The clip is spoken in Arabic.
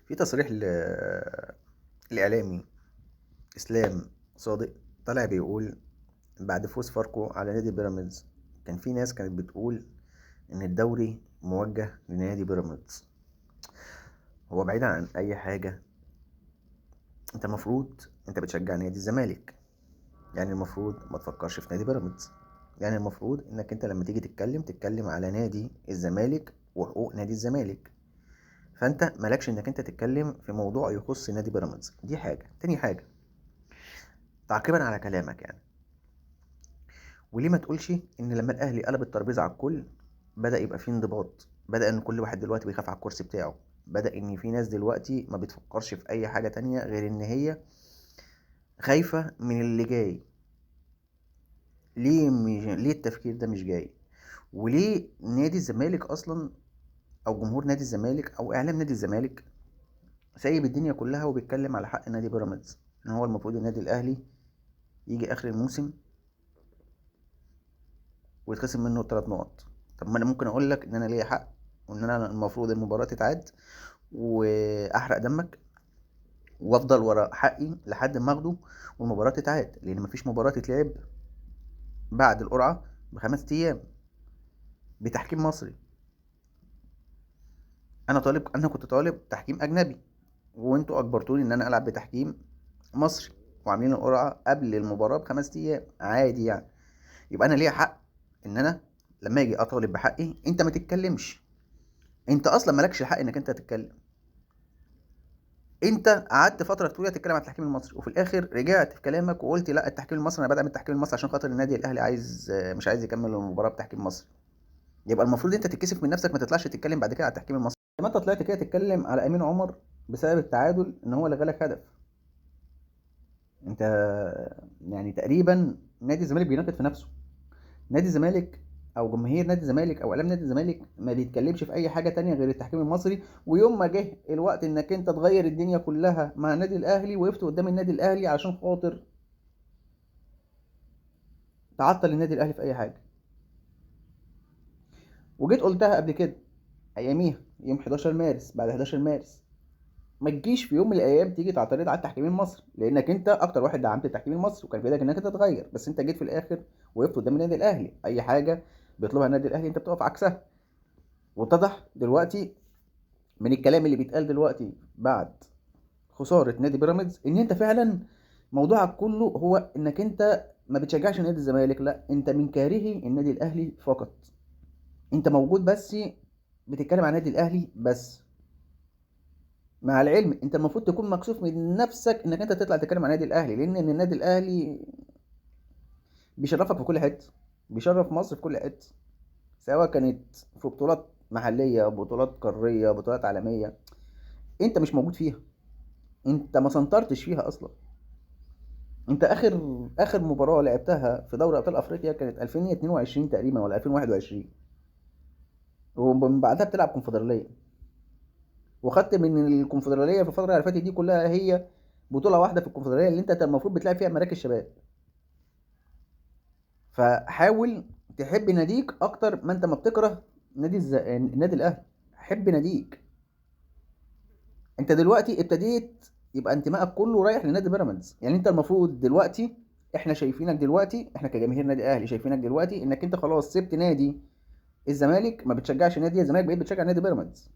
في تصريح الإعلامي إسلام صادق طلع بيقول بعد فوز فاركو على نادي بيراميدز، كان في ناس كانت بتقول إن الدوري موجه لنادي بيراميدز. هو بعيدا عن أي حاجة، أنت المفروض أنت بتشجع نادي الزمالك، يعني المفروض ما تفكرش في نادي بيراميدز. يعني المفروض إنك أنت لما تيجي تتكلم على نادي الزمالك وحقوق نادي الزمالك، فأنت مالكش إنك أنت تتكلم في موضوع يخص نادي بيراميدز. دي حاجة. تاني حاجة، تعقيبا على كلامك، يعني وليه ما تقولش ان لما الاهلي قلب الترابيزه على الكل بدا يبقى فيه انضباط، بدا ان كل واحد دلوقتي بيخاف على الكرسي بتاعه، بدا ان في ناس دلوقتي ما بتفكرش في اي حاجه تانية غير ان هي خايفه من اللي جاي. ليه التفكير ده مش جاي؟ وليه نادي الزمالك اصلا، او جمهور نادي الزمالك او اعلام نادي الزمالك سايب الدنيا كلها وبيتكلم على حق نادي بيراميدز؟ ان هو المفروض النادي الاهلي يجي اخر الموسم ويتخصم منه 3 نقط. طب ما انا ممكن اقول لك ان انا ليا حق، وان انا المفروض المباراه تتعاد واحرق دمك وافضل ورا حقي لحد ما اخده والمباراه تتعاد، لان مفيش مباراه تتلعب بعد القرعه ب5 ايام بتحكيم مصري. انا كنت طالب تحكيم اجنبي، وانتوا اجبرتوني ان انا العب بتحكيم مصري، وعاملين القرعه قبل المباراه ب5 ايام عادي يعني. يبقى انا ليا حق ان انا لما اجي اطالب بحقي انت ما تتكلمش. انت اصلا مالكش الحق انك انت تتكلم. انت قعدت فتره طويله تتكلم عن التحكيم المصري، وفي الاخر رجعت في كلامك وقلت لا، التحكيم المصري انا بدعم التحكيم المصري عشان خاطر النادي الاهلي مش عايز يكمل المباراه بتحكيم مصري. يبقى المفروض انت تتكسف من نفسك، ما تطلعش تتكلم بعد كده على التحكيم المصري. لما انت طلعت كده تتكلم على امين عمر بسبب التعادل ان هو لغى لك هدف. انت يعني تقريبا نادي الزمالك بيناقض في نفسه. نادي الزمالك او جماهير نادي الزمالك او اعلام نادي الزمالك ما بيتكلمش في اي حاجه تانية غير التحكيم المصري، ويوم ما جه الوقت انك انت تغير الدنيا كلها مع النادي الاهلي وقفت قدام النادي الاهلي عشان خاطر تعطل النادي الاهلي في اي حاجه. وجيت قلتها قبل كده اياميها يوم 11 مارس، بعد 11 مارس ما تجيش في يوم من الايام تيجي تعترض على التحكيم المصري، لانك انت اكتر واحد دعمت التحكيم المصري وكان في ايدك انك انت تتغير، بس انت جيت في الاخر وقفت قدام النادي الاهلي. اي حاجه بيطلبها النادي الاهلي انت بتقف عكسها. واتضح دلوقتي من الكلام اللي بيتقال دلوقتي بعد خساره نادي بيراميدز ان انت فعلا موضوعك كله هو انك انت ما بتشجعش نادي الزمالك، لا انت من كارهي النادي الاهلي فقط. انت موجود بس بتتكلم عن النادي الاهلي بس، مع العلم انت المفروض تكون مكسوف من نفسك انك انت تطلع تتكلم عن النادي الاهلي، لان النادي الاهلي بيشرفك في كل حته، بيشرف مصر في كل حته، سواء كانت في بطولات محليه، بطولات قاريه، بطولات عالميه. انت مش موجود فيها، انت ما سنطرتش فيها اصلا. انت اخر مباراه لعبتها في دوري ابطال افريقيا كانت 2022 تقريبا ولا 2021، ومن بعدها بتلعب كونفدراليه، وخدت من الكونفدراليه في الفتره اللي فاتت دي كلها هي بطوله واحده في الكونفدراليه اللي انت المفروض بتلعب فيها مراكز شباب. فحاول تحب ناديك اكتر ما انت ما بتكره النادي الاهلي. حب ناديك. انت دلوقتي ابتديت يبقى انتمائك كله رايح لنادي بيراميدز، يعني انت المفروض دلوقتي، احنا شايفينك دلوقتي، احنا كجماهير نادي اهلي شايفينك دلوقتي انك انت خلاص سبت نادي الزمالك، ما بتشجعش نادي الزمالك، بقيت بتشجع نادي بيراميدز.